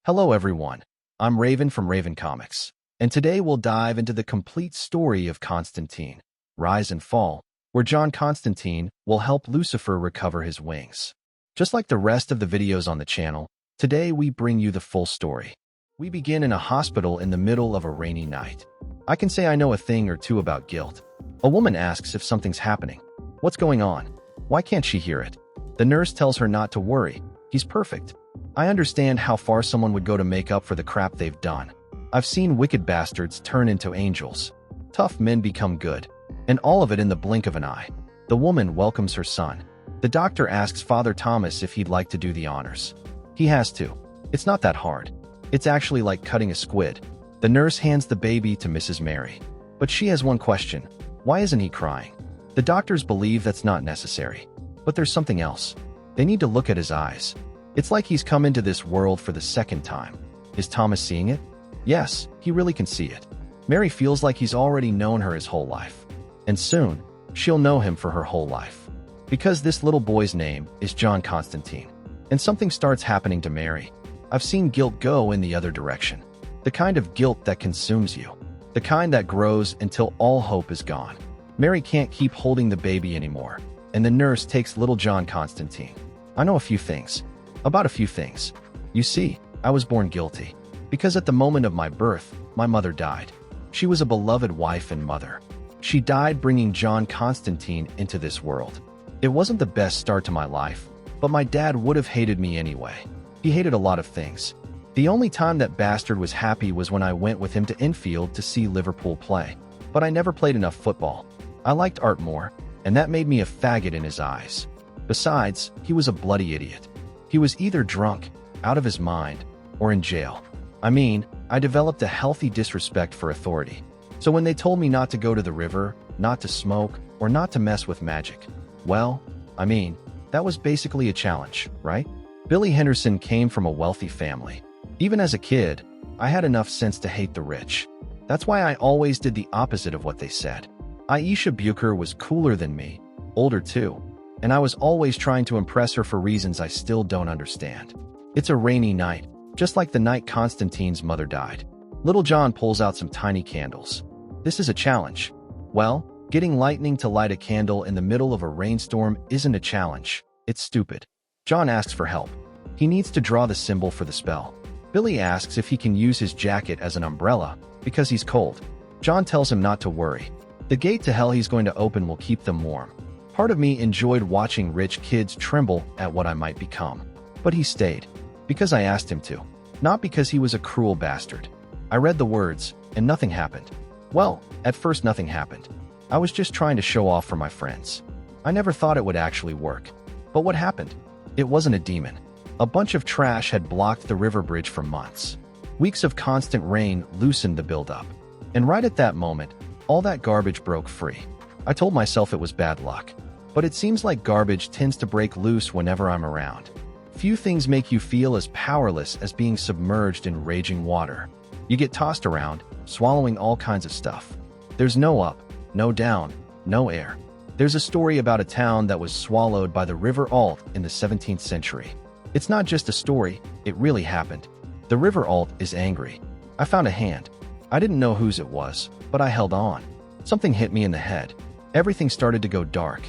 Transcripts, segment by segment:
Hello everyone, I'm Raven from Raven Comics, and today we'll dive into the complete story of Constantine, Rise and Fall, where John Constantine will help Lucifer recover his wings. Just like the rest of the videos on the channel, today we bring you the full story. We begin in a hospital in the middle of a rainy night. I can say I know a thing or two about guilt. A woman asks if something's happening. What's going on? Why can't she hear it? The nurse tells her not to worry. He's perfect. I understand how far someone would go to make up for the crap they've done. I've seen wicked bastards turn into angels. Tough men become good. And all of it in the blink of an eye. The woman welcomes her son. The doctor asks Father Thomas if he'd like to do the honors. He has to. It's not that hard. It's actually like cutting a squid. The nurse hands the baby to Mrs. Mary. But she has one question. Why isn't he crying? The doctors believe that's not necessary. But there's something else. They need to look at his eyes. It's like he's come into this world for the second time. Is Thomas seeing it? Yes, he really can see it. Mary feels like he's already known her his whole life. And soon, she'll know him for her whole life. Because this little boy's name is John Constantine. And something starts happening to Mary. I've seen guilt go in the other direction. The kind of guilt that consumes you. The kind that grows until all hope is gone. Mary can't keep holding the baby anymore. And the nurse takes little John Constantine. I know a few things. About a few things. You see, I was born guilty. Because at the moment of my birth, my mother died. She was a beloved wife and mother. She died bringing John Constantine into this world. It wasn't the best start to my life, but my dad would have hated me anyway. He hated a lot of things. The only time that bastard was happy was when I went with him to Enfield to see Liverpool play. But I never played enough football. I liked art more, and that made me a faggot in his eyes. Besides, he was a bloody idiot. He was either drunk, out of his mind, or in jail. I mean, I developed a healthy disrespect for authority. So when they told me not to go to the river, not to smoke, or not to mess with magic, well, that was basically a challenge, right? Billy Henderson came from a wealthy family. Even as a kid, I had enough sense to hate the rich. That's why I always did the opposite of what they said. Aisha Bucher was cooler than me, older too, and I was always trying to impress her for reasons I still don't understand. It's a rainy night, just like the night Constantine's mother died. Little John pulls out some tiny candles. This is a challenge. Well, getting lightning to light a candle in the middle of a rainstorm isn't a challenge. It's stupid. John asks for help. He needs to draw the symbol for the spell. Billy asks if he can use his jacket as an umbrella, because he's cold. John tells him not to worry. The gate to hell he's going to open will keep them warm. Part of me enjoyed watching rich kids tremble at what I might become. But he stayed. Because I asked him to. Not because he was a cruel bastard. I read the words, and nothing happened. Well, at first nothing happened. I was just trying to show off for my friends. I never thought it would actually work. But what happened? It wasn't a demon. A bunch of trash had blocked the river bridge for months. Weeks of constant rain loosened the buildup. And right at that moment, all that garbage broke free. I told myself it was bad luck. But it seems like garbage tends to break loose whenever I'm around. Few things make you feel as powerless as being submerged in raging water. You get tossed around, swallowing all kinds of stuff. There's no up, no down, no air. There's a story about a town that was swallowed by the River Alt in the 17th century. It's not just a story, it really happened. The River Alt is angry. I found a hand. I didn't know whose it was, but I held on. Something hit me in the head. Everything started to go dark.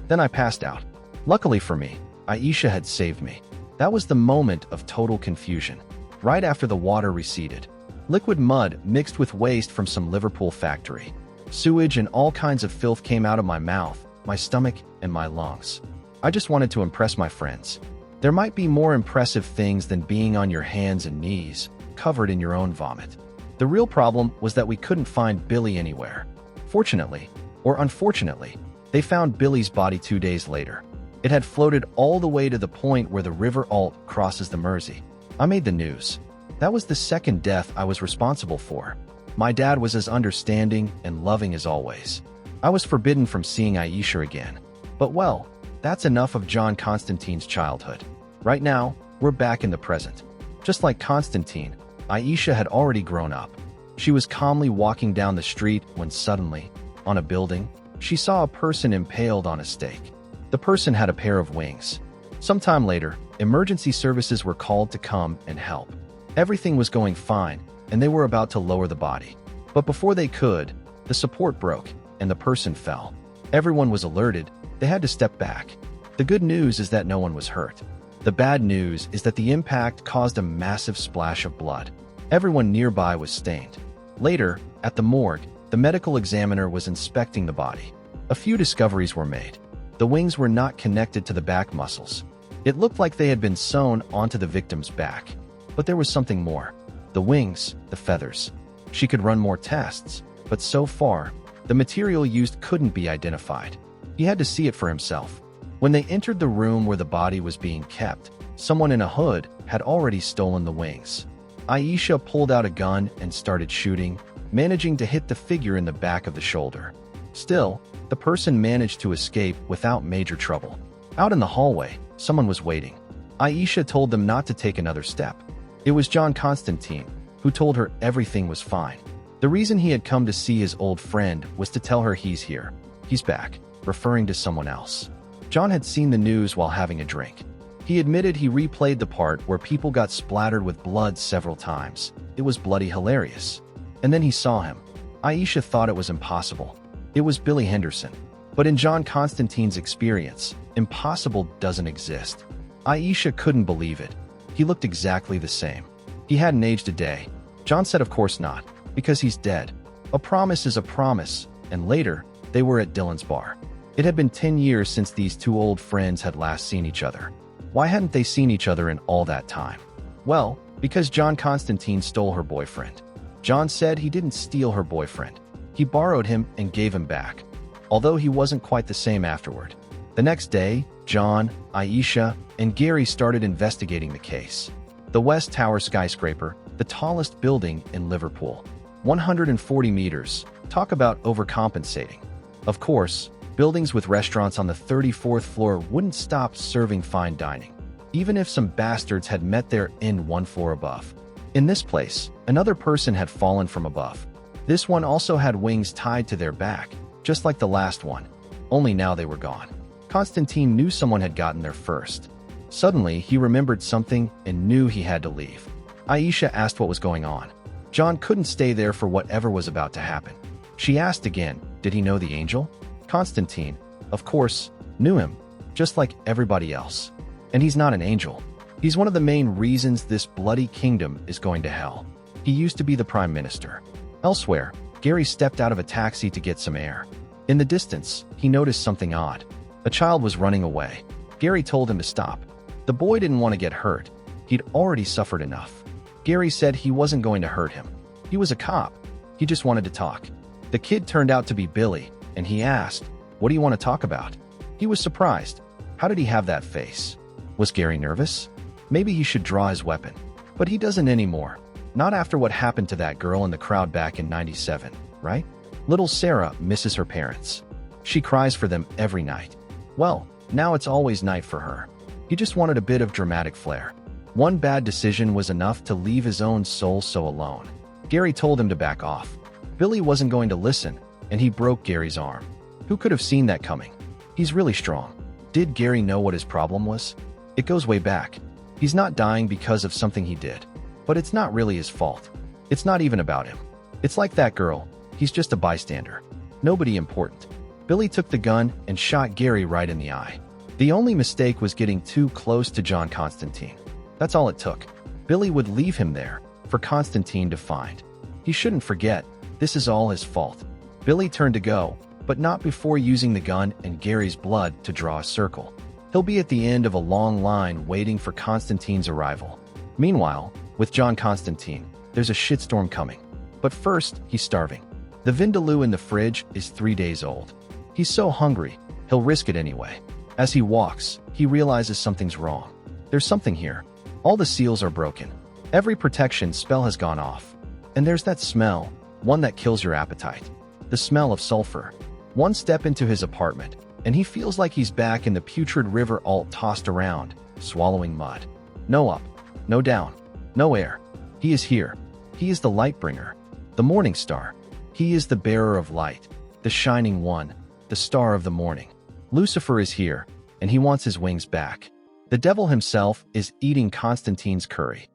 Then I passed out. Luckily for me, Aisha had saved me. That was the moment of total confusion. Right after the water receded. Liquid mud mixed with waste from some Liverpool factory. Sewage and all kinds of filth came out of my mouth, my stomach, and my lungs. I just wanted to impress my friends. There might be more impressive things than being on your hands and knees, covered in your own vomit. The real problem was that we couldn't find Billy anywhere. Fortunately, or unfortunately, they found Billy's body 2 days later. It had floated all the way to the point where the River Alt crosses the Mersey. I made the news. That was the second death I was responsible for. My dad was as understanding and loving as always. I was forbidden from seeing Aisha again. But well, that's enough of John Constantine's childhood. Right now, we're back in the present. Just like Constantine, Aisha had already grown up. She was calmly walking down the street when suddenly, on a building, she saw a person impaled on a stake. The person had a pair of wings. Sometime later, emergency services were called to come and help. Everything was going fine, and they were about to lower the body. But before they could, the support broke, and the person fell. Everyone was alerted. They had to step back. The good news is that no one was hurt. The bad news is that the impact caused a massive splash of blood. Everyone nearby was stained. Later, at the morgue, the medical examiner was inspecting the body. A few discoveries were made. The wings were not connected to the back muscles. It looked like they had been sewn onto the victim's back. But there was something more. The wings, the feathers. She could run more tests, but so far, the material used couldn't be identified. He had to see it for himself. When they entered the room where the body was being kept, someone in a hood had already stolen the wings. Aisha pulled out a gun and started shooting, managing to hit the figure in the back of the shoulder. Still, the person managed to escape without major trouble. Out in the hallway, someone was waiting. Aisha told them not to take another step. It was John Constantine, who told her everything was fine. The reason he had come to see his old friend was to tell her he's here. He's back, referring to someone else. John had seen the news while having a drink. He admitted he replayed the part where people got splattered with blood several times. It was bloody hilarious. And then he saw him. Aisha thought it was impossible. It was Billy Henderson. But in John Constantine's experience, impossible doesn't exist. Aisha couldn't believe it. He looked exactly the same. He hadn't aged a day. John said of course not, because he's dead. A promise is a promise, and later, they were at Dylan's bar. It had been 10 years since these two old friends had last seen each other. Why hadn't they seen each other in all that time? Well, because John Constantine stole her boyfriend. John said he didn't steal her boyfriend. He borrowed him and gave him back, although he wasn't quite the same afterward. The next day, John, Aisha, and Gary started investigating the case. The West Tower skyscraper, the tallest building in Liverpool. 140 meters. Talk about overcompensating. Of course, buildings with restaurants on the 34th floor wouldn't stop serving fine dining, even if some bastards had met there in one floor above. In this place, another person had fallen from above. This one also had wings tied to their back, just like the last one, only now they were gone. Constantine knew someone had gotten there first. Suddenly, he remembered something and knew he had to leave. Aisha asked what was going on. John couldn't stay there for whatever was about to happen. She asked again, did he know the angel? Constantine, of course, knew him, just like everybody else. And he's not an angel. He's one of the main reasons this bloody kingdom is going to hell. He used to be the prime minister. Elsewhere, Gary stepped out of a taxi to get some air. In the distance, he noticed something odd. A child was running away. Gary told him to stop. The boy didn't want to get hurt. He'd already suffered enough. Gary said he wasn't going to hurt him. He was a cop. He just wanted to talk. The kid turned out to be Billy, and he asked, "What do you want to talk about?" He was surprised. How did he have that face? Was Gary nervous? Maybe he should draw his weapon. But he doesn't anymore. Not after what happened to that girl in the crowd back in '97, right? Little Sarah misses her parents. She cries for them every night. Well, now it's always night for her. He just wanted a bit of dramatic flair. One bad decision was enough to leave his own soul so alone. Gary told him to back off. Billy wasn't going to listen, and he broke Gary's arm. Who could have seen that coming? He's really strong. Did Gary know what his problem was? It goes way back. He's not dying because of something he did. But it's not really his fault. It's not even about him. It's like that girl. He's just a bystander. Nobody important. Billy took the gun and shot Gary right in the eye. The only mistake was getting too close to John Constantine. That's all it took. Billy would leave him there for Constantine to find. He shouldn't forget, this is all his fault. Billy turned to go, but not before using the gun and Gary's blood to draw a circle. He'll be at the end of a long line waiting for Constantine's arrival. Meanwhile, with John Constantine, there's a shitstorm coming. But first, he's starving. The vindaloo in the fridge is 3 days old. He's so hungry, he'll risk it anyway. As he walks, he realizes something's wrong. There's something here. All the seals are broken. Every protection spell has gone off. And there's that smell, one that kills your appetite. The smell of sulfur. One step into his apartment, and he feels like he's back in the putrid river all tossed around, swallowing mud. No up, no down, no air. He is here. He is the light bringer, the morning star. He is the bearer of light, the shining one, the star of the morning. Lucifer is here, and he wants his wings back. The devil himself is eating Constantine's curry.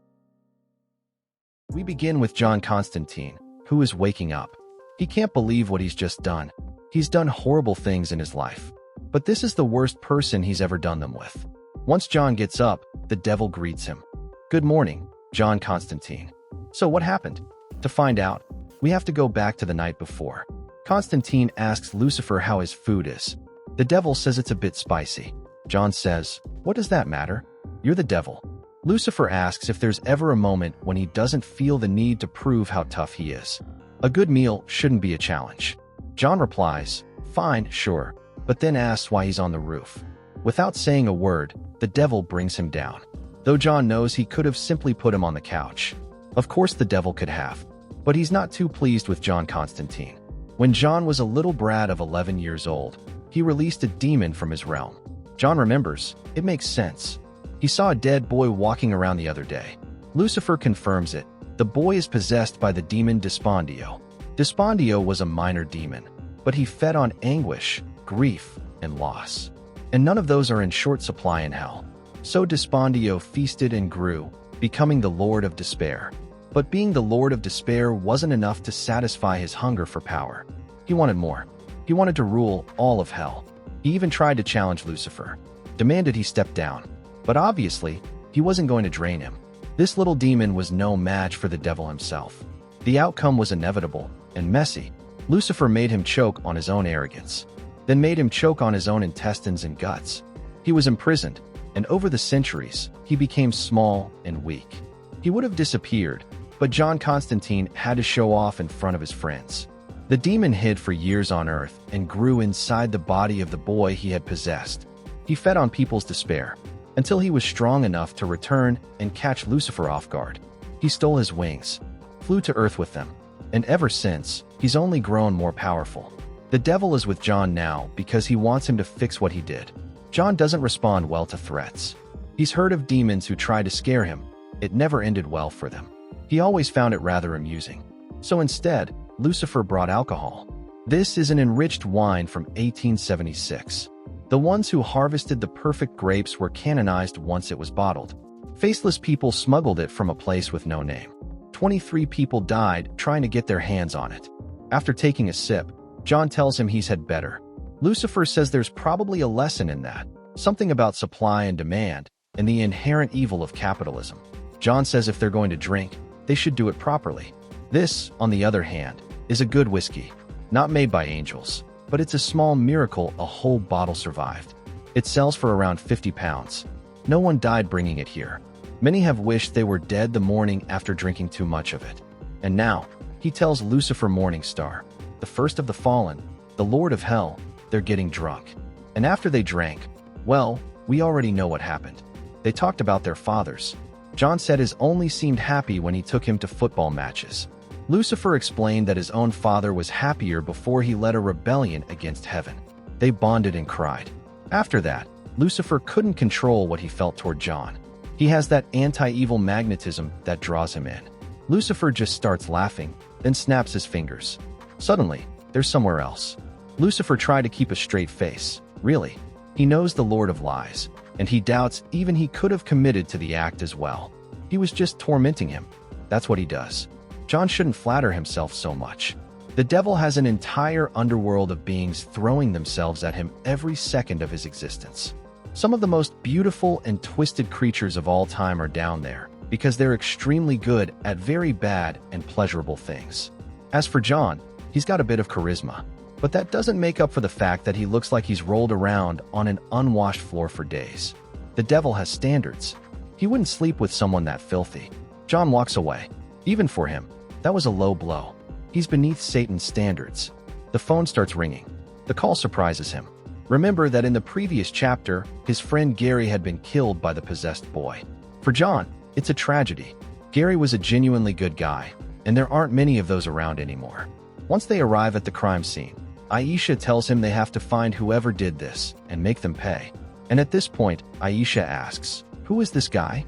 We begin with John Constantine, who is waking up. He can't believe what he's just done. He's done horrible things in his life. But this is the worst person he's ever done them with. Once John gets up, the devil greets him. "Good morning, John Constantine." "So what happened?" To find out, we have to go back to the night before. Constantine asks Lucifer how his food is. The devil says it's a bit spicy. John says, "What does that matter? You're the devil." Lucifer asks if there's ever a moment when he doesn't feel the need to prove how tough he is. A good meal shouldn't be a challenge. John replies, "Fine, sure," but then asks why he's on the roof. Without saying a word, the devil brings him down. Though John knows he could have simply put him on the couch. Of course the devil could have. But he's not too pleased with John Constantine. When John was a little brat of 11 years old, he released a demon from his realm. John remembers. It makes sense. He saw a dead boy walking around the other day. Lucifer confirms it. The boy is possessed by the demon Despondio. Despondio was a minor demon, but he fed on anguish, grief, and loss. And none of those are in short supply in hell. So Despondio feasted and grew, becoming the Lord of Despair. But being the Lord of Despair wasn't enough to satisfy his hunger for power. He wanted more. He wanted to rule all of hell. He even tried to challenge Lucifer, demanded he step down. But obviously, he wasn't going to drain him. This little demon was no match for the devil himself. The outcome was inevitable and messy. Lucifer made him choke on his own arrogance, then made him choke on his own intestines and guts. He was imprisoned, and over the centuries, he became small and weak. He would have disappeared, but John Constantine had to show off in front of his friends. The demon hid for years on Earth and grew inside the body of the boy he had possessed. He fed on people's despair, until he was strong enough to return and catch Lucifer off guard. He stole his wings, flew to Earth with them, and ever since, he's only grown more powerful. The devil is with John now because he wants him to fix what he did. John doesn't respond well to threats. He's heard of demons who try to scare him. It never ended well for them. He always found it rather amusing. So instead, Lucifer brought alcohol. This is an enriched wine from 1876. The ones who harvested the perfect grapes were canonized once it was bottled. Faceless people smuggled it from a place with no name. 23 people died trying to get their hands on it. After taking a sip, John tells him he's had better. Lucifer says there's probably a lesson in that, something about supply and demand, and the inherent evil of capitalism. John says if they're going to drink, they should do it properly. This, on the other hand, is a good whiskey, not made by angels, but it's a small miracle a whole bottle survived. It sells for around 50 pounds. No one died bringing it here. Many have wished they were dead the morning after drinking too much of it. And now, he tells Lucifer Morningstar, the first of the fallen, the Lord of Hell, they're getting drunk. And after they drank, well, we already know what happened. They talked about their fathers. John said his only seemed happy when he took him to football matches. Lucifer explained that his own father was happier before he led a rebellion against heaven. They bonded and cried. After that, Lucifer couldn't control what he felt toward John. He has that anti-evil magnetism that draws him in. Lucifer just starts laughing, then snaps his fingers. Suddenly, they're somewhere else. Lucifer tried to keep a straight face. Really, he knows the Lord of Lies, and he doubts even he could have committed to the act as well. He was just tormenting him. That's what he does. John shouldn't flatter himself so much. The devil has an entire underworld of beings throwing themselves at him every second of his existence. Some of the most beautiful and twisted creatures of all time are down there because they're extremely good at very bad and pleasurable things. As for John, he's got a bit of charisma, but that doesn't make up for the fact that he looks like he's rolled around on an unwashed floor for days. The devil has standards. He wouldn't sleep with someone that filthy. John walks away. Even for him, that was a low blow. He's beneath Satan's standards. The phone starts ringing. The call surprises him. Remember that in the previous chapter, his friend Gary had been killed by the possessed boy. For John, it's a tragedy. Gary was a genuinely good guy, and there aren't many of those around anymore. Once they arrive at the crime scene, Aisha tells him they have to find whoever did this and make them pay. And at this point, Aisha asks, "Who is this guy?"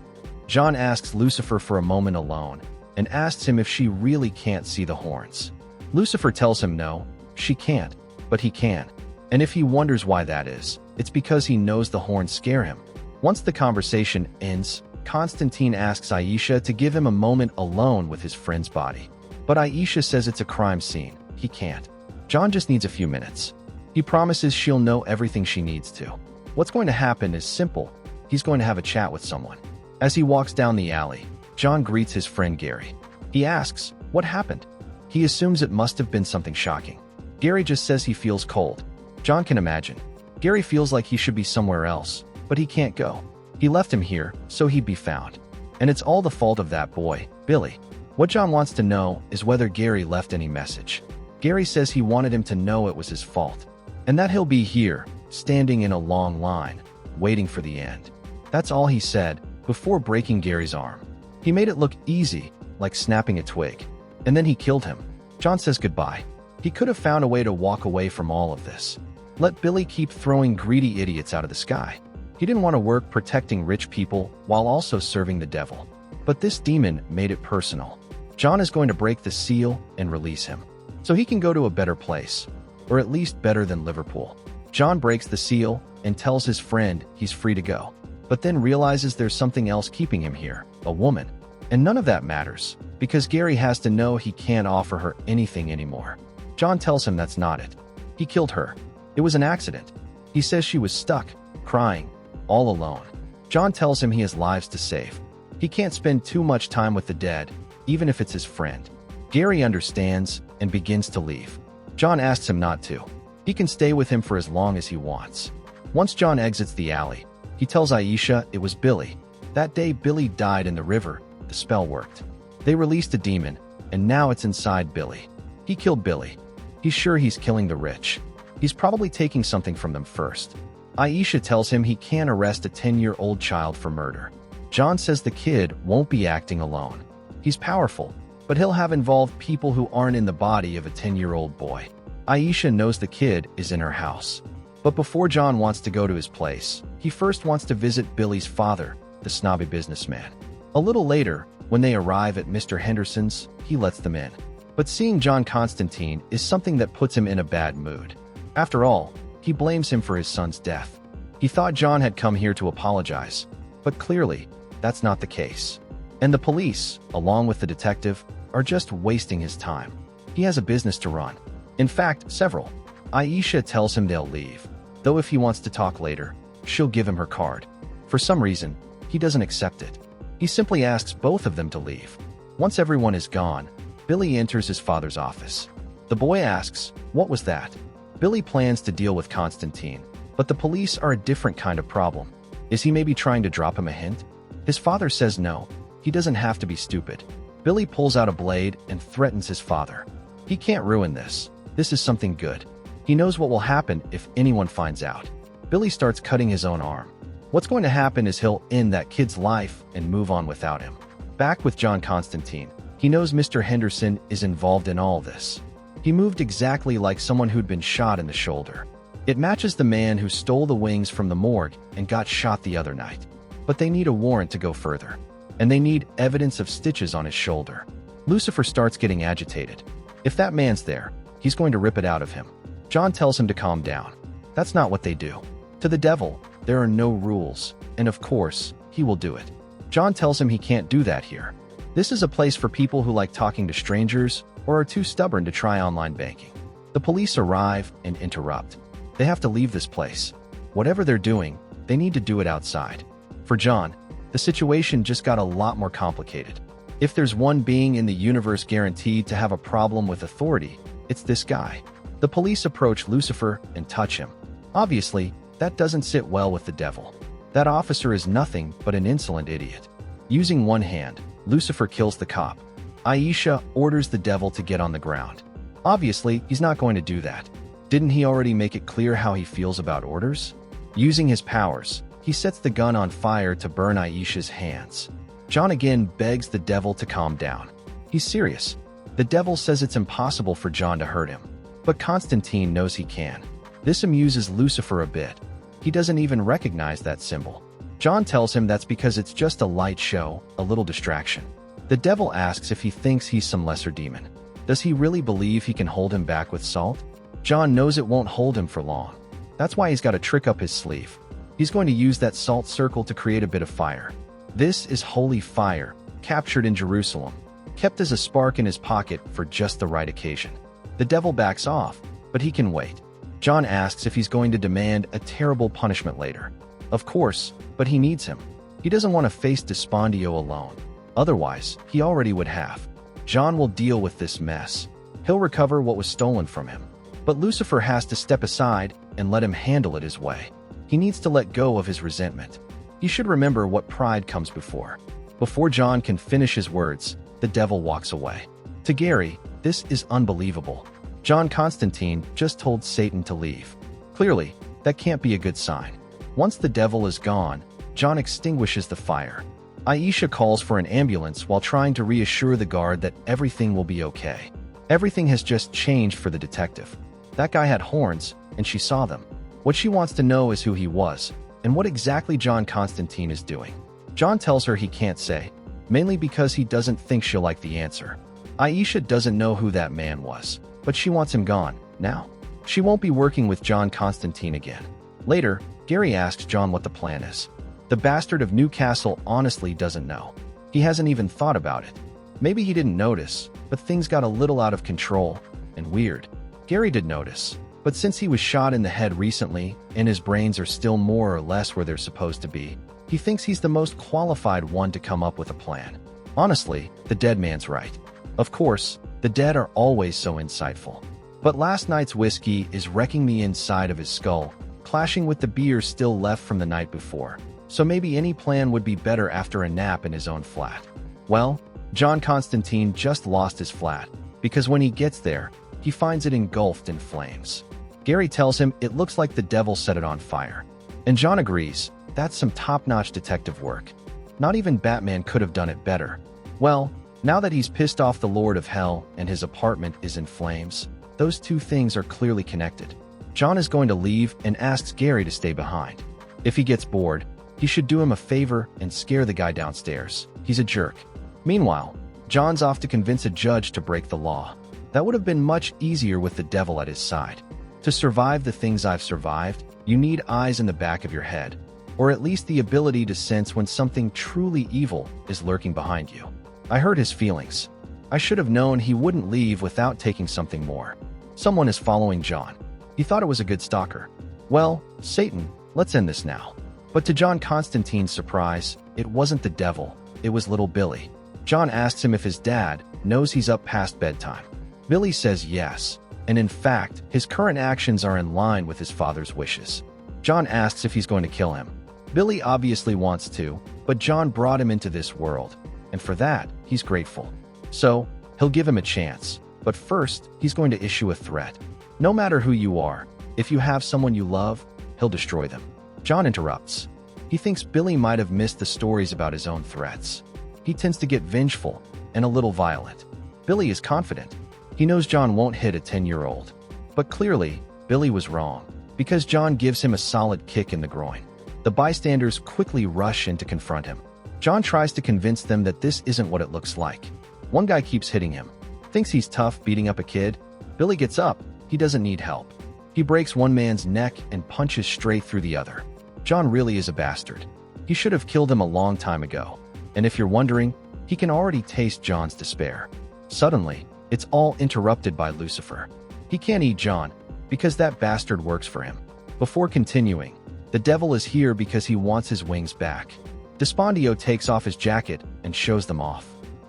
John asks Lucifer for a moment alone and asks him if she really can't see the horns. Lucifer tells him no, she can't, but he can. And if he wonders why that is, it's because he knows the horns scare him. Once the conversation ends, Constantine asks Aisha to give him a moment alone with his friend's body. But Aisha says it's a crime scene. He can't. John just needs a few minutes. He promises she'll know everything she needs to. What's going to happen is simple. He's going to have a chat with someone. As he walks down the alley, John greets his friend Gary. He asks, "What happened?" He assumes it must have been something shocking. Gary just says he feels cold. John can imagine. Gary feels like he should be somewhere else, but he can't go. He left him here, so he'd be found. And it's all the fault of that boy, Billy. What John wants to know is whether Gary left any message. Gary says he wanted him to know it was his fault, and that he'll be here, standing in a long line, waiting for the end. That's all he said, before breaking Gary's arm. He made it look easy, like snapping a twig. And then he killed him. John says goodbye. He could have found a way to walk away from all of this. Let Billy keep throwing greedy idiots out of the sky. He didn't want to work protecting rich people while also serving the devil. But this demon made it personal. John is going to break the seal and release him, so he can go to a better place, or at least better than Liverpool. John breaks the seal and tells his friend he's free to go, but then realizes there's something else keeping him here, a woman. And none of that matters, because Gary has to know he can't offer her anything anymore. John tells him that's not it. He killed her. It was an accident. He says she was stuck, crying, all alone. John tells him he has lives to save. He can't spend too much time with the dead, even if it's his friend. Gary understands and begins to leave. John asks him not to. He can stay with him for as long as he wants. Once John exits the alley, he tells Aisha it was Billy. That day Billy died in the river. The spell worked. They released a demon, and now it's inside Billy. He killed Billy. He's sure he's killing the rich. He's probably taking something from them first. Aisha tells him he can't arrest a 10-year-old child for murder. John says the kid won't be acting alone. He's powerful, but he'll have involved people who aren't in the body of a 10-year-old boy. Aisha knows the kid is in her house. But before John wants to go to his place, he first wants to visit Billy's father, the snobby businessman. A little later, when they arrive at Mr. Henderson's, he lets them in. But seeing John Constantine is something that puts him in a bad mood. After all, he blames him for his son's death. He thought John had come here to apologize, but clearly, that's not the case. And the police, along with the detective, are just wasting his time. He has a business to run. In fact, several. Aisha tells him they'll leave, though if he wants to talk later, she'll give him her card. For some reason, he doesn't accept it. He simply asks both of them to leave. Once everyone is gone, Billy enters his father's office. The boy asks, "What was that?" Billy plans to deal with Constantine, but the police are a different kind of problem. Is he maybe trying to drop him a hint? His father says no. He doesn't have to be stupid. Billy pulls out a blade and threatens his father. He can't ruin this. This is something good. He knows what will happen if anyone finds out. Billy starts cutting his own arm. What's going to happen is he'll end that kid's life and move on without him. Back with John Constantine, he knows Mr. Henderson is involved in all this. He moved exactly like someone who'd been shot in the shoulder. It matches the man who stole the wings from the morgue and got shot the other night. But they need a warrant to go further. And they need evidence of stitches on his shoulder. Lucifer starts getting agitated. If that man's there, he's going to rip it out of him. John tells him to calm down. That's not what they do. To the devil, there are no rules, and of course, he will do it. John tells him he can't do that here. This is a place for people who like talking to strangers or are too stubborn to try online banking. The police arrive and interrupt. They have to leave this place. Whatever they're doing, they need to do it outside. For John, the situation just got a lot more complicated. If there's one being in the universe guaranteed to have a problem with authority, it's this guy. The police approach Lucifer and touch him. Obviously, that doesn't sit well with the devil. That officer is nothing but an insolent idiot. Using one hand, Lucifer kills the cop. Aisha orders the devil to get on the ground. Obviously, he's not going to do that. Didn't he already make it clear how he feels about orders? Using his powers, he sets the gun on fire to burn Aisha's hands. John again begs the devil to calm down. He's serious. The devil says it's impossible for John to hurt him, but Constantine knows he can. This amuses Lucifer a bit. He doesn't even recognize that symbol. John tells him that's because it's just a light show, a little distraction. The devil asks if he thinks he's some lesser demon. Does he really believe he can hold him back with salt? John knows it won't hold him for long. That's why he's got a trick up his sleeve. He's going to use that salt circle to create a bit of fire. This is holy fire, captured in Jerusalem, kept as a spark in his pocket for just the right occasion. The devil backs off, but he can wait. John asks if he's going to demand a terrible punishment later. Of course, but he needs him. He doesn't want to face Despondio alone. Otherwise, he already would have. John will deal with this mess. He'll recover what was stolen from him. But Lucifer has to step aside and let him handle it his way. He needs to let go of his resentment. He should remember what pride comes before. Before John can finish his words, the devil walks away. To Gary, this is unbelievable. John Constantine just told Satan to leave. Clearly, that can't be a good sign. Once the devil is gone, John extinguishes the fire. Aisha calls for an ambulance while trying to reassure the guard that everything will be okay. Everything has just changed for the detective. That guy had horns, and she saw them. What she wants to know is who he was, and what exactly John Constantine is doing. John tells her he can't say, mainly because he doesn't think she'll like the answer. Aisha doesn't know who that man was, but she wants him gone, now. She won't be working with John Constantine again. Later, Gary asks John what the plan is. The bastard of Newcastle honestly doesn't know. He hasn't even thought about it. Maybe he didn't notice, but things got a little out of control and weird. Gary did notice, but since he was shot in the head recently and his brains are still more or less where they're supposed to be, he thinks he's the most qualified one to come up with a plan. Honestly, the dead man's right. Of course, the dead are always so insightful. But last night's whiskey is wrecking the inside of his skull, clashing with the beer still left from the night before. So maybe any plan would be better after a nap in his own flat. Well, John Constantine just lost his flat, because when he gets there, he finds it engulfed in flames. Gary tells him it looks like the devil set it on fire. And John agrees, that's some top-notch detective work. Not even Batman could have done it better. Well, now that he's pissed off the Lord of Hell and his apartment is in flames, those two things are clearly connected. John is going to leave and asks Gary to stay behind. If he gets bored, he should do him a favor and scare the guy downstairs. He's a jerk. Meanwhile, John's off to convince a judge to break the law. That would have been much easier with the devil at his side. To survive the things I've survived, you need eyes in the back of your head, or at least the ability to sense when something truly evil is lurking behind you. I hurt his feelings. I should have known he wouldn't leave without taking something more. Someone is following John. He thought it was a good stalker. Well, Satan, let's end this now. But to John Constantine's surprise, it wasn't the devil, it was little Billy. John asks him if his dad knows he's up past bedtime. Billy says yes, and in fact, his current actions are in line with his father's wishes. John asks if he's going to kill him. Billy obviously wants to, but John brought him into this world, and for that, he's grateful. So, he'll give him a chance, but first, he's going to issue a threat. No matter who you are, if you have someone you love, he'll destroy them. John interrupts. He thinks Billy might have missed the stories about his own threats. He tends to get vengeful and a little violent. Billy is confident. He knows John won't hit a 10-year-old. But clearly, Billy was wrong, because John gives him a solid kick in the groin. The bystanders quickly rush in to confront him. John tries to convince them that this isn't what it looks like. One guy keeps hitting him. Thinks he's tough beating up a kid. Billy gets up. He doesn't need help. He breaks one man's neck and punches straight through the other. John really is a bastard. He should have killed him a long time ago. And if you're wondering, he can already taste John's despair. Suddenly, it's all interrupted by Lucifer. He can't eat John, because that bastard works for him. Before continuing, the devil is here because he wants his wings back. Despondio takes off his jacket and shows them off.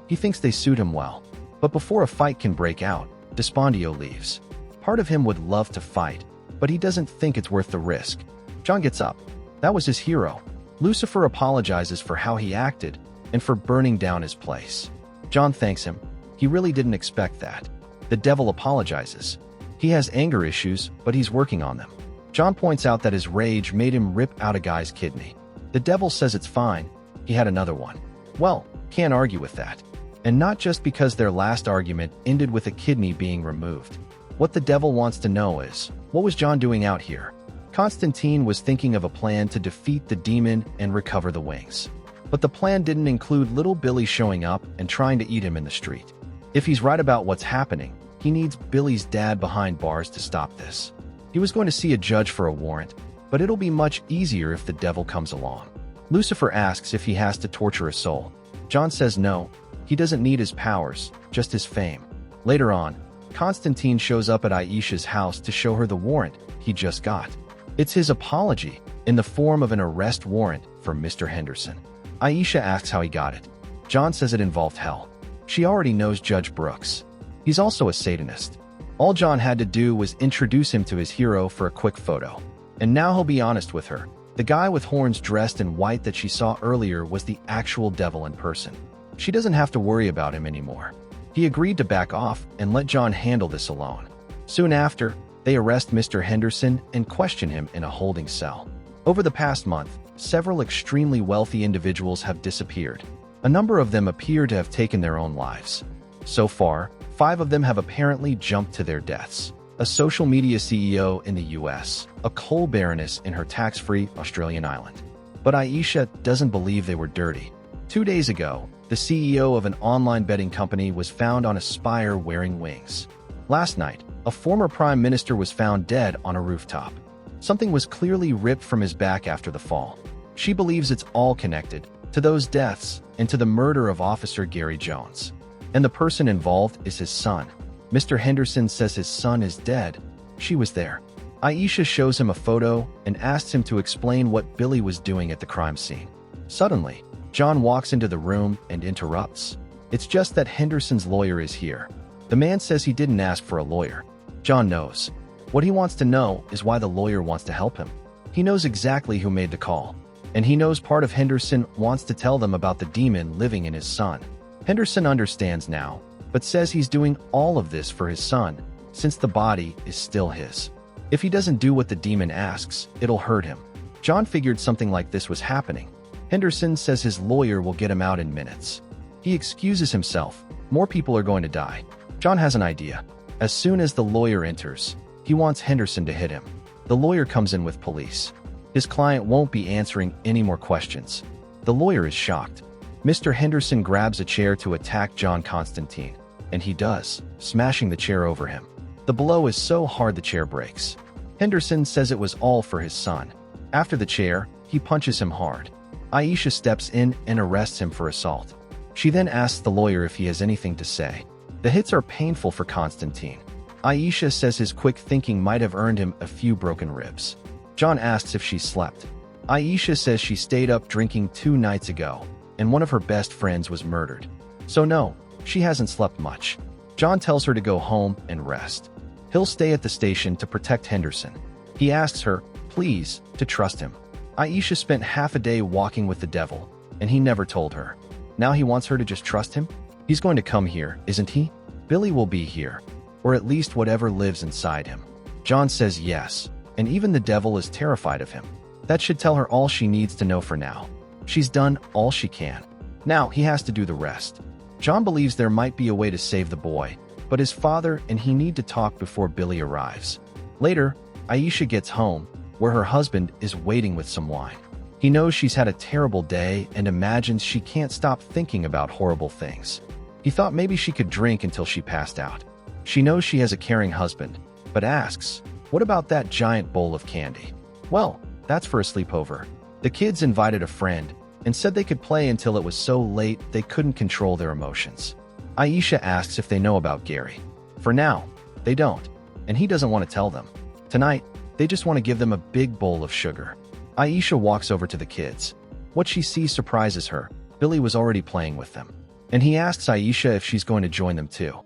He thinks they suit him well. But before a fight can break out, Despondio leaves. Part of him would love to fight, but he doesn't think it's worth the risk. John gets up. That was his hero. Lucifer apologizes for how he acted and for burning down his place. John thanks him. He really didn't expect that. The devil apologizes. He has anger issues, but he's working on them. John points out that his rage made him rip out a guy's kidney. The devil says it's fine. He had another one. Well, can't argue with that. And not just because their last argument ended with a kidney being removed. What the devil wants to know is, what was John doing out here? Constantine was thinking of a plan to defeat the demon and recover the wings. But the plan didn't include little Billy showing up and trying to eat him in the street. If he's right about what's happening, he needs Billy's dad behind bars to stop this. He was going to see a judge for a warrant, but it'll be much easier if the devil comes along. Lucifer asks if he has to torture a soul. John says no, he doesn't need his powers, just his fame. Later on, Constantine shows up at Aisha's house to show her the warrant he just got. It's his apology, in the form of an arrest warrant for Mr. Henderson. Aisha asks how he got it. John says it involved hell. She already knows Judge Brooks. He's also a Satanist. All John had to do was introduce him to his hero for a quick photo. And now he'll be honest with her. The guy with horns dressed in white that she saw earlier was the actual devil in person. She doesn't have to worry about him anymore. He agreed to back off and let John handle this alone. Soon after, they arrest Mr. Henderson and question him in a holding cell. Over the past month, several extremely wealthy individuals have disappeared. A number of them appear to have taken their own lives. So far, 5 of them have apparently jumped to their deaths. A social media CEO in the US, a coal baroness in her tax-free Australian island. But Aisha doesn't believe they were dirty. 2 days ago, the CEO of an online betting company was found on a spire wearing wings. Last night, a former prime minister was found dead on a rooftop. Something was clearly ripped from his back after the fall. She believes it's all connected to those deaths and to the murder of Officer Gary Jones. And the person involved is his son. Mr. Henderson says his son is dead. She was there. Aisha shows him a photo and asks him to explain what Billy was doing at the crime scene. Suddenly, John walks into the room and interrupts. It's just that Henderson's lawyer is here. The man says he didn't ask for a lawyer. John knows. What he wants to know is why the lawyer wants to help him. He knows exactly who made the call. And he knows part of Henderson wants to tell them about the demon living in his son. Henderson understands now, but says he's doing all of this for his son, since the body is still his. If he doesn't do what the demon asks, it'll hurt him. John figured something like this was happening. Henderson says his lawyer will get him out in minutes. He excuses himself. More people are going to die. John has an idea. As soon as the lawyer enters, he wants Henderson to hit him. The lawyer comes in with police. His client won't be answering any more questions. The lawyer is shocked. Mr. Henderson grabs a chair to attack John Constantine, and he does, smashing the chair over him. The blow is so hard the chair breaks. Henderson says it was all for his son. After the chair, he punches him hard. Aisha steps in and arrests him for assault. She then asks the lawyer if he has anything to say. The hits are painful for Constantine. Aisha says his quick thinking might have earned him a few broken ribs. John asks if she slept. Aisha says she stayed up drinking 2 nights ago, and one of her best friends was murdered. So no, she hasn't slept much. John tells her to go home and rest. He'll stay at the station to protect Henderson. He asks her, please, to trust him. Aisha spent half a day walking with the devil, and he never told her. Now he wants her to just trust him? He's going to come here, isn't he? Billy will be here, or at least whatever lives inside him. John says yes, and even the devil is terrified of him. That should tell her all she needs to know for now. She's done all she can. Now he has to do the rest. John believes there might be a way to save the boy, but his father and he need to talk before Billy arrives. Later, Aisha gets home, where her husband is waiting with some wine. He knows she's had a terrible day and imagines she can't stop thinking about horrible things. He thought maybe she could drink until she passed out. She knows she has a caring husband, but asks, what about that giant bowl of candy? Well, that's for a sleepover. The kids invited a friend and said they could play until it was so late they couldn't control their emotions. Aisha asks if they know about Gary. For now, they don't, and he doesn't want to tell them. Tonight, they just want to give them a big bowl of sugar. Aisha walks over to the kids. What she sees surprises her. Billy was already playing with them, and he asks Aisha if she's going to join them too.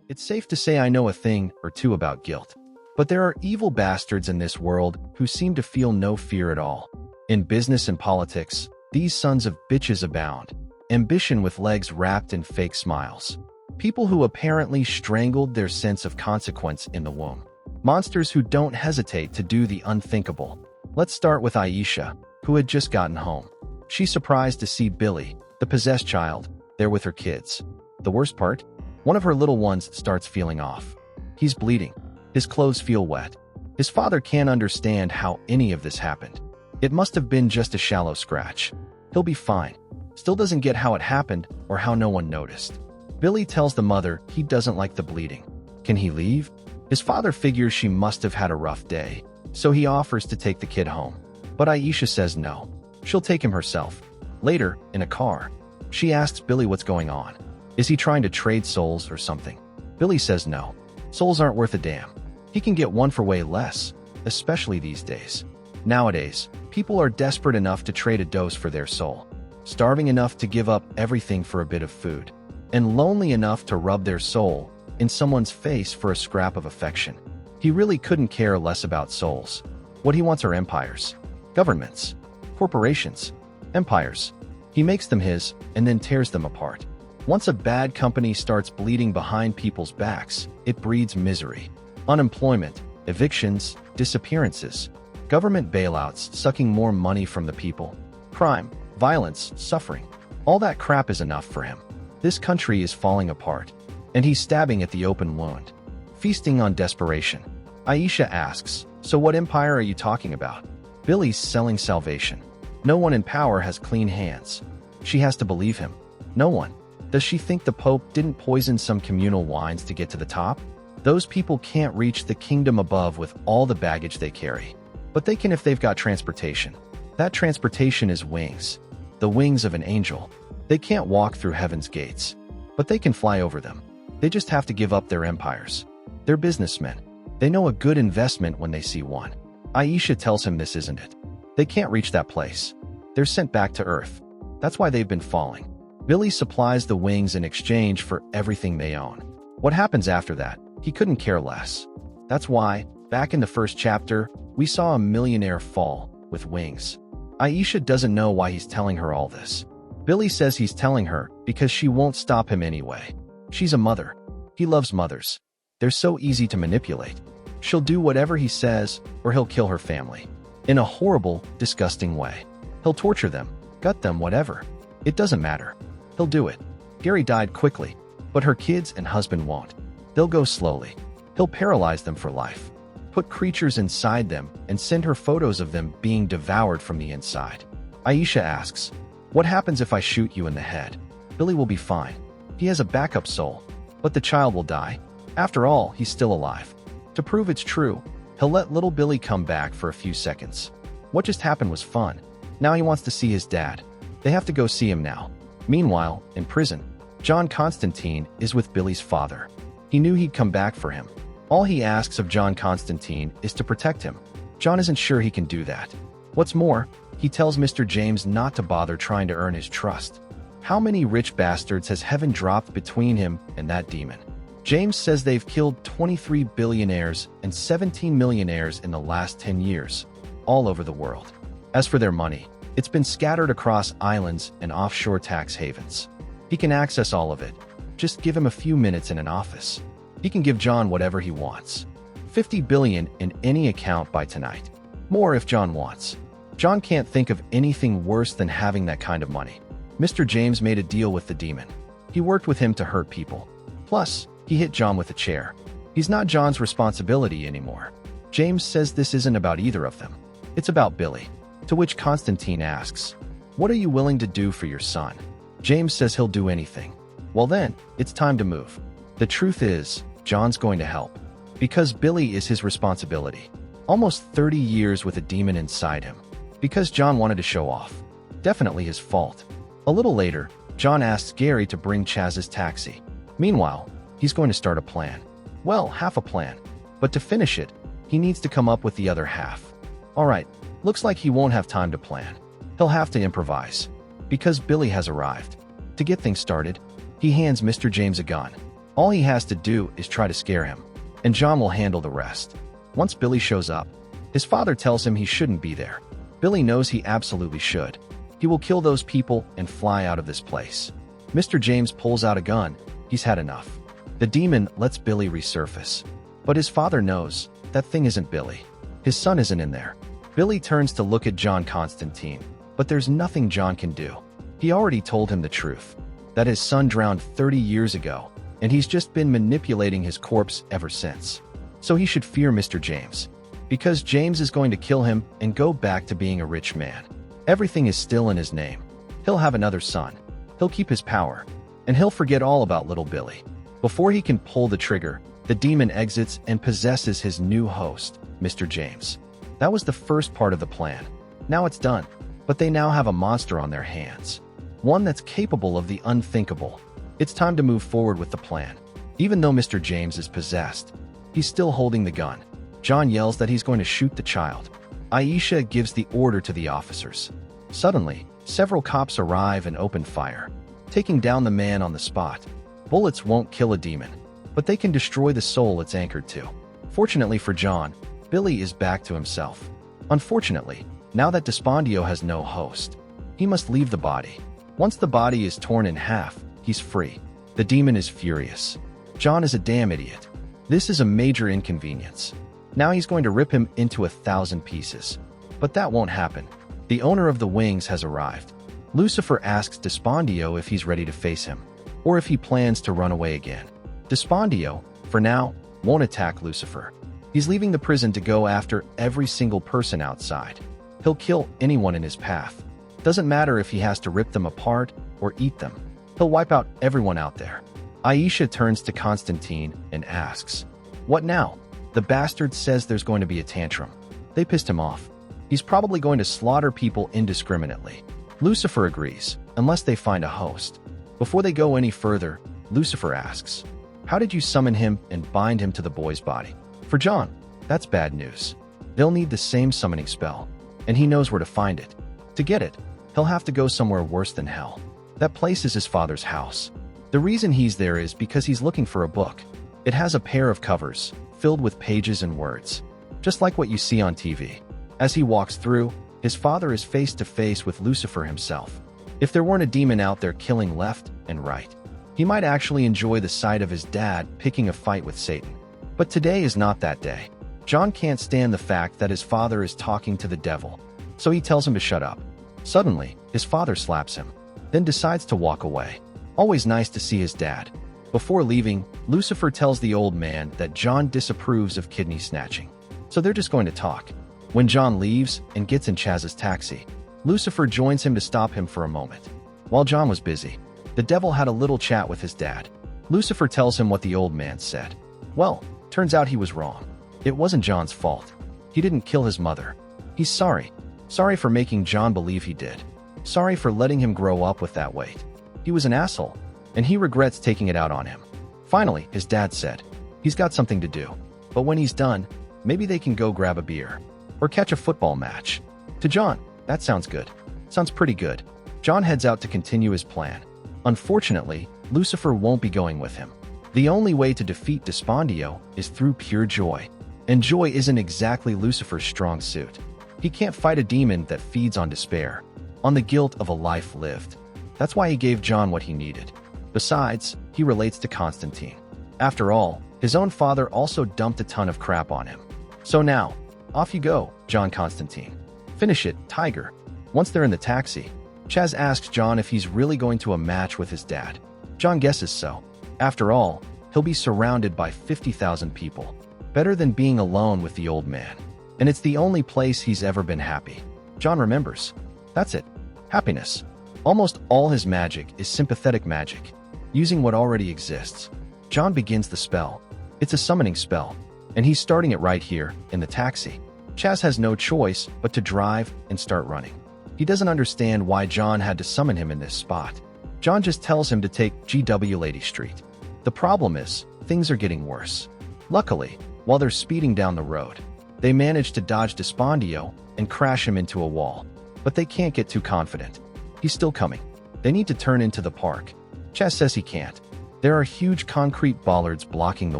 It's safe to say I know a thing or two about guilt. But there are evil bastards in this world who seem to feel no fear at all. In business and politics, these sons of bitches abound. Ambition with legs wrapped in fake smiles. People who apparently strangled their sense of consequence in the womb. Monsters who don't hesitate to do the unthinkable. Let's start with Aisha, who had just gotten home. She's surprised to see Billy, the possessed child, there with her kids. The worst part? One of her little ones starts feeling off. He's bleeding. His clothes feel wet. His father can't understand how any of this happened. It must have been just a shallow scratch. He'll be fine. Still doesn't get how it happened or how no one noticed. Billy tells the mother he doesn't like the bleeding. Can he leave? His father figures she must have had a rough day, so he offers to take the kid home. But Aisha says no. She'll take him herself. Later, in a car, she asks Billy what's going on. Is he trying to trade souls or something? Billy says no. Souls aren't worth a damn. He can get one for way less, especially these days. Nowadays, people are desperate enough to trade a dose for their soul, starving enough to give up everything for a bit of food, and lonely enough to rub their soul in someone's face for a scrap of affection. He really couldn't care less about souls. What he wants are empires, governments, corporations, empires. He makes them his and then tears them apart. Once a bad company starts bleeding behind people's backs, it breeds misery, unemployment, evictions, disappearances, government bailouts sucking more money from the people, crime, violence, suffering. All that crap is enough for him. This country is falling apart, and he's stabbing at the open wound, feasting on desperation. Aisha asks, so what empire are you talking about? Billy's selling salvation. No one in power has clean hands. She has to believe him. No one. Does she think the Pope didn't poison some communal wines to get to the top? Those people can't reach the kingdom above with all the baggage they carry. But they can if they've got transportation. That transportation is wings. The wings of an angel. They can't walk through heaven's gates, but they can fly over them. They just have to give up their empires. They're businessmen. They know a good investment when they see one. Aisha tells him this isn't it. They can't reach that place. They're sent back to Earth. That's why they've been falling. Billy supplies the wings in exchange for everything they own. What happens after that? He couldn't care less. That's why, back in the first chapter, we saw a millionaire fall with wings. Aisha doesn't know why he's telling her all this. Billy says he's telling her because she won't stop him anyway. She's a mother. He loves mothers. They're so easy to manipulate. She'll do whatever he says, or he'll kill her family. In a horrible, disgusting way. He'll torture them, gut them, whatever. It doesn't matter. He'll do it. Gary died quickly, but her kids and husband won't. They'll go slowly. He'll paralyze them for life. Put creatures inside them and send her photos of them being devoured from the inside. Aisha asks, what happens if I shoot you in the head? Billy will be fine. He has a backup soul. But the child will die. After all, he's still alive. To prove it's true, he'll let little Billy come back for a few seconds. What just happened was fun. Now he wants to see his dad. They have to go see him now. Meanwhile, in prison, John Constantine is with Billy's father. He knew he'd come back for him. All he asks of John Constantine is to protect him. John isn't sure he can do that. What's more, he tells Mr. James not to bother trying to earn his trust. How many rich bastards has heaven dropped between him and that demon? James says they've killed 23 billionaires and 17 millionaires in the last 10 years, all over the world. As for their money, it's been scattered across islands and offshore tax havens. He can access all of it. Just give him a few minutes in an office. He can give John whatever he wants. 50 billion in any account by tonight. More if John wants. John can't think of anything worse than having that kind of money. Mr. James made a deal with the demon. He worked with him to hurt people. Plus, he hit John with a chair. He's not John's responsibility anymore. James says this isn't about either of them. It's about Billy. To which Constantine asks, what are you willing to do for your son? James says he'll do anything. Well then, it's time to move. The truth is, John's going to help. Because Billy is his responsibility. Almost 30 years with a demon inside him. Because John wanted to show off. Definitely his fault. A little later, John asks Gary to bring Chaz's taxi. Meanwhile, he's going to start a plan. Well, half a plan. But to finish it, he needs to come up with the other half. Alright, looks like he won't have time to plan. He'll have to improvise. Because Billy has arrived. To get things started, he hands Mr. James a gun. All he has to do is try to scare him, and John will handle the rest. Once Billy shows up, his father tells him he shouldn't be there. Billy knows he absolutely should. He will kill those people and fly out of this place. Mr. James pulls out a gun. He's had enough. The demon lets Billy resurface. But his father knows that thing isn't Billy. His son isn't in there. Billy turns to look at John Constantine, but there's nothing John can do. He already told him the truth, that his son drowned 30 years ago, and he's just been manipulating his corpse ever since. So he should fear Mr. James, because James is going to kill him and go back to being a rich man. Everything is still in his name. He'll have another son. He'll keep his power, and he'll forget all about little Billy. Before he can pull the trigger, the demon exits and possesses his new host, Mr. James. That was the first part of the plan. Now it's done, but they now have a monster on their hands. One that's capable of the unthinkable. It's time to move forward with the plan. Even though Mr. James is possessed, he's still holding the gun. John yells that he's going to shoot the child. Aisha gives the order to the officers. Suddenly, several cops arrive and open fire, taking down the man on the spot. Bullets won't kill a demon, but they can destroy the soul it's anchored to. Fortunately for John, Billy is back to himself. Unfortunately, now that Despondio has no host, he must leave the body. Once the body is torn in half, he's free. The demon is furious. John is a damn idiot. This is a major inconvenience. Now he's going to rip him into 1,000 pieces. But that won't happen. The owner of the wings has arrived. Lucifer asks Despondio if he's ready to face him, or if he plans to run away again. Despondio, for now, won't attack Lucifer. He's leaving the prison to go after every single person outside. He'll kill anyone in his path. Doesn't matter if he has to rip them apart or eat them. He'll wipe out everyone out there. Aisha turns to Constantine and asks, "What now?" The bastard says there's going to be a tantrum. They pissed him off. He's probably going to slaughter people indiscriminately. Lucifer agrees, unless they find a host. Before they go any further, Lucifer asks, "How did you summon him and bind him to the boy's body?" For John, that's bad news. They'll need the same summoning spell, and he knows where to find it. To get it, he'll have to go somewhere worse than hell. That place is his father's house. The reason he's there is because he's looking for a book. It has a pair of covers, filled with pages and words, just like what you see on TV. As he walks through, his father is face to face with Lucifer himself. If there weren't a demon out there killing left and right, he might actually enjoy the sight of his dad picking a fight with Satan. But today is not that day. John can't stand the fact that his father is talking to the devil, so he tells him to shut up. Suddenly, his father slaps him, then decides to walk away. Always nice to see his dad. Before leaving, Lucifer tells the old man that John disapproves of kidney snatching, so they're just going to talk. When John leaves and gets in Chaz's taxi, Lucifer joins him to stop him for a moment. While John was busy, the devil had a little chat with his dad. Lucifer tells him what the old man said. Well, turns out he was wrong. It wasn't John's fault. He didn't kill his mother. He's sorry. Sorry for making John believe he did. Sorry for letting him grow up with that weight. He was an asshole, and he regrets taking it out on him. Finally, his dad said, he's got something to do. But when he's done, maybe they can go grab a beer or catch a football match. To John, that sounds good. Sounds pretty good. John heads out to continue his plan. Unfortunately, Lucifer won't be going with him. The only way to defeat Despondio is through pure joy. And joy isn't exactly Lucifer's strong suit. He can't fight a demon that feeds on despair, on the guilt of a life lived. That's why he gave John what he needed. Besides, he relates to Constantine. After all, his own father also dumped a ton of crap on him. So now, off you go, John Constantine. Finish it, Tiger. Once they're in the taxi, Chaz asks John if he's really going to a match with his dad. John guesses so. After all, he'll be surrounded by 50,000 people. Better than being alone with the old man. And it's the only place he's ever been happy. John remembers. That's it. Happiness. Almost all his magic is sympathetic magic, using what already exists. John begins the spell. It's a summoning spell, and he's starting it right here, in the taxi. Chaz has no choice but to drive and start running. He doesn't understand why John had to summon him in this spot. John just tells him to take GW Lady Street. The problem is, things are getting worse. Luckily, while they're speeding down the road, they manage to dodge Despondio and crash him into a wall. But they can't get too confident. He's still coming. They need to turn into the park. Chaz says he can't. There are huge concrete bollards blocking the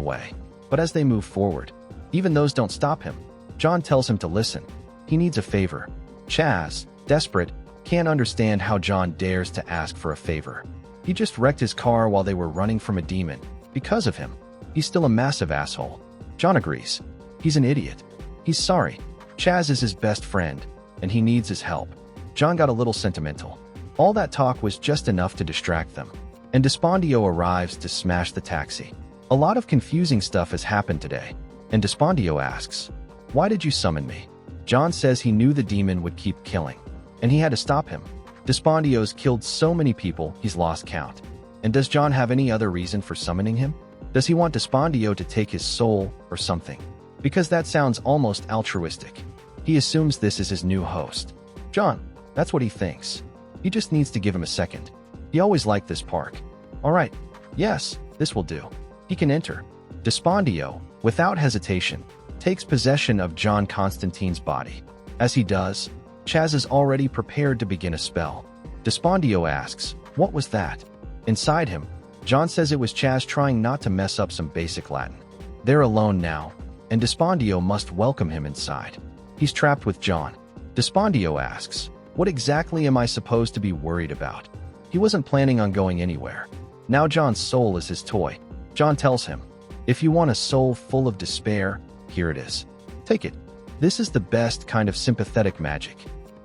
way. But as they move forward, even those don't stop him. John tells him to listen. He needs a favor. Chaz, desperate, can't understand how John dares to ask for a favor. He just wrecked his car while they were running from a demon. Because of him, he's still a massive asshole. John agrees. He's an idiot. He's sorry. Chaz is his best friend, and he needs his help. John got a little sentimental. All that talk was just enough to distract them. And Despondio arrives to smash the taxi. A lot of confusing stuff has happened today. And Despondio asks, "Why did you summon me?" John says he knew the demon would keep killing, and he had to stop him. Despondio's killed so many people he's lost count. And does John have any other reason for summoning him? Does he want Despondio to take his soul or something? Because that sounds almost altruistic. He assumes this is his new host. John, that's what he thinks. He just needs to give him a second. He always liked this park. All right, yes, this will do. He can enter. Despondio, without hesitation, takes possession of John Constantine's body. As he does, Chaz is already prepared to begin a spell. Despondio asks, "What was that?" Inside him, John says it was Chaz trying not to mess up some basic Latin. They're alone now, and Despondio must welcome him inside. He's trapped with John. Despondio asks, "What exactly am I supposed to be worried about?" He wasn't planning on going anywhere. Now John's soul is his toy. John tells him, "If you want a soul full of despair, here it is. Take it." This is the best kind of sympathetic magic.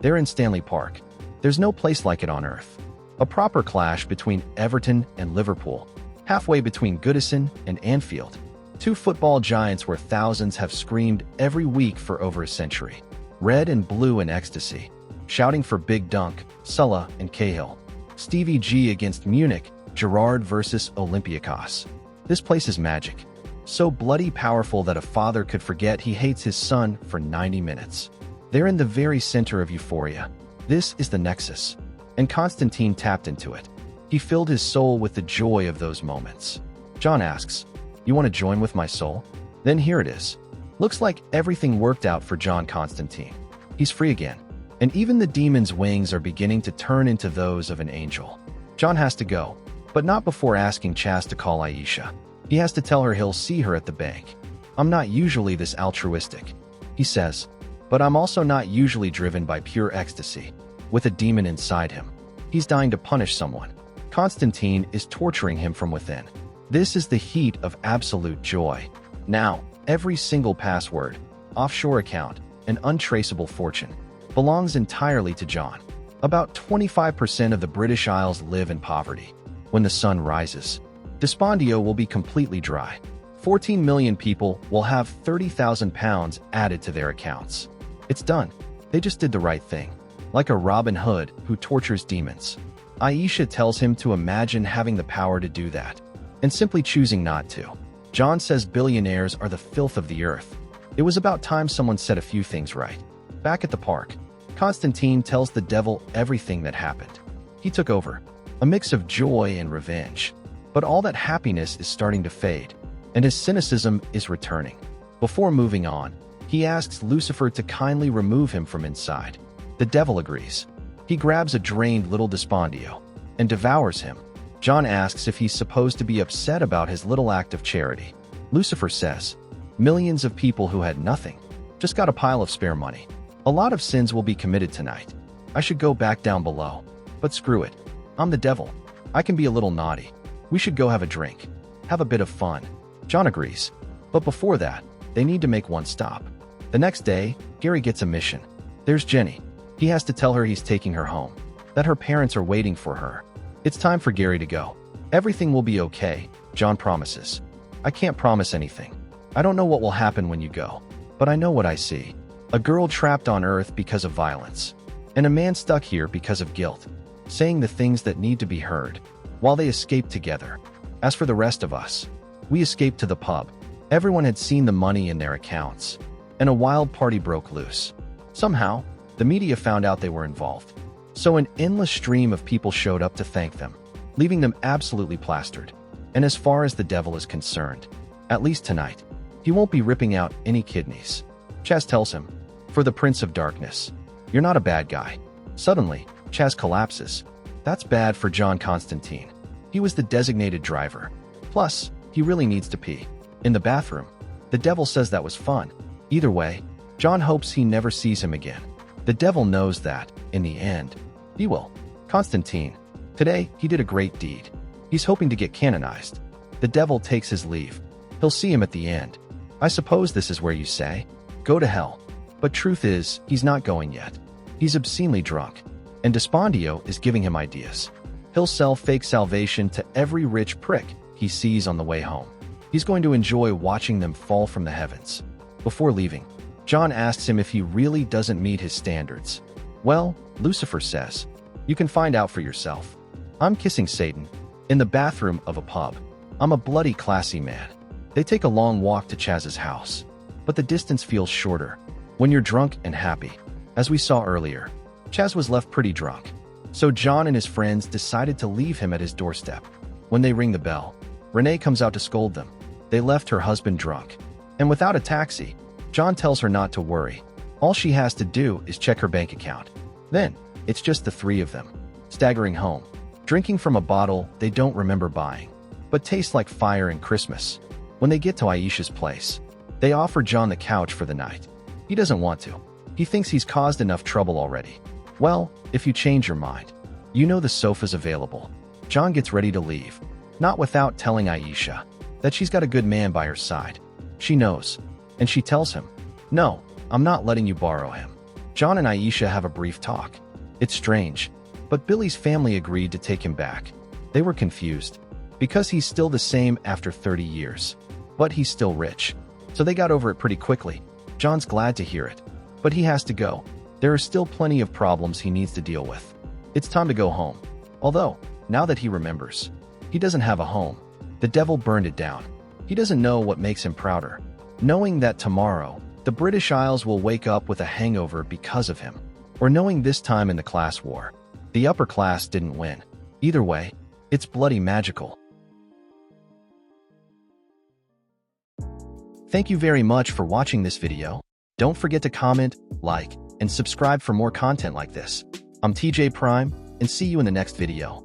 They're in Stanley Park. There's no place like it on Earth. A proper clash between Everton and Liverpool, halfway between Goodison and Anfield. Two football giants where thousands have screamed every week for over a century. Red and blue in ecstasy, shouting for Big Dunk, Sulla, and Cahill. Stevie G against Munich, Gerrard versus Olympiacos. This place is magic. So bloody powerful that a father could forget he hates his son for 90 minutes. They're in the very center of euphoria. This is the nexus. And Constantine tapped into it. He filled his soul with the joy of those moments. John asks, "You want to join with my soul?" Then here it is. Looks like everything worked out for John Constantine. He's free again. And even the demon's wings are beginning to turn into those of an angel. John has to go, but not before asking Chaz to call Aisha. He has to tell her he'll see her at the bank. "I'm not usually this altruistic," he says, "but I'm also not usually driven by pure ecstasy." With a demon inside him, he's dying to punish someone. Constantine is torturing him from within. This is the heat of absolute joy. Now, every single password, offshore account, and untraceable fortune belongs entirely to John. About 25% of the British Isles live in poverty. When the sun rises, Despondio will be completely dry. 14 million people will have £30,000 added to their accounts. It's done. They just did the right thing. Like a Robin Hood who tortures demons. Aisha tells him to imagine having the power to do that, and simply choosing not to. John says billionaires are the filth of the earth. It was about time someone said a few things right. Back at the park, Constantine tells the devil everything that happened. He took over. A mix of joy and revenge. But all that happiness is starting to fade, and his cynicism is returning. Before moving on, he asks Lucifer to kindly remove him from inside. The devil agrees. He grabs a drained little Despondio and devours him. John asks if he's supposed to be upset about his little act of charity. Lucifer says, "Millions of people who had nothing just got a pile of spare money. A lot of sins will be committed tonight. I should go back down below. But screw it. I'm the devil. I can be a little naughty. We should go have a drink. Have a bit of fun." John agrees. But before that, they need to make one stop. The next day, Gary gets a mission. There's Jenny. He has to tell her he's taking her home, that her parents are waiting for her. It's time for Gary to go. "Everything will be okay," John promises. "I can't promise anything. I don't know what will happen when you go. But I know what I see. A girl trapped on Earth because of violence. And a man stuck here because of guilt. Saying the things that need to be heard. While they escape together. As for the rest of us, we escaped to the pub. Everyone had seen the money in their accounts. And a wild party broke loose. Somehow, the media found out they were involved. So an endless stream of people showed up to thank them, leaving them absolutely plastered. And as far as the devil is concerned, at least tonight, he won't be ripping out any kidneys." Chaz tells him, "For the Prince of Darkness, you're not a bad guy." Suddenly, Chaz collapses. That's bad for John Constantine. He was the designated driver. Plus, he really needs to pee. In the bathroom, the devil says that was fun. Either way, John hopes he never sees him again. The devil knows that, in the end, he will. Constantine. Today, he did a great deed. He's hoping to get canonized. The devil takes his leave. He'll see him at the end. I suppose this is where you say, "Go to hell." But truth is, he's not going yet. He's obscenely drunk. And Despondio is giving him ideas. He'll sell fake salvation to every rich prick he sees on the way home. He's going to enjoy watching them fall from the heavens. Before leaving, John asks him if he really doesn't meet his standards. Well, Lucifer says, "You can find out for yourself. I'm kissing Satan in the bathroom of a pub. I'm a bloody classy man." They take a long walk to Chaz's house, but the distance feels shorter when you're drunk and happy. As we saw earlier, Chaz was left pretty drunk. So John and his friends decided to leave him at his doorstep. When they ring the bell, Renee comes out to scold them. They left her husband drunk. And without a taxi, John tells her not to worry. All she has to do is check her bank account. Then, it's just the three of them, staggering home, drinking from a bottle they don't remember buying, but tastes like fire and Christmas. When they get to Aisha's place, they offer John the couch for the night. He doesn't want to. He thinks he's caused enough trouble already. Well, if you change your mind, you know the sofa's available. John gets ready to leave, not without telling Aisha that she's got a good man by her side. She knows, and she tells him, "No, I'm not letting you borrow him." John and Aisha have a brief talk. It's strange, but Billy's family agreed to take him back. They were confused, because he's still the same after 30 years. But he's still rich, so they got over it pretty quickly. John's glad to hear it, but he has to go. There are still plenty of problems he needs to deal with. It's time to go home. Although, now that he remembers, he doesn't have a home. The devil burned it down. He doesn't know what makes him prouder, knowing that tomorrow, the British Isles will wake up with a hangover because of him, or knowing this time in the class war, the upper class didn't win. Either way, it's bloody magical. Thank you very much for watching this video. Don't forget to comment, like, and subscribe for more content like this. I'm TJ Prime, and see you in the next video.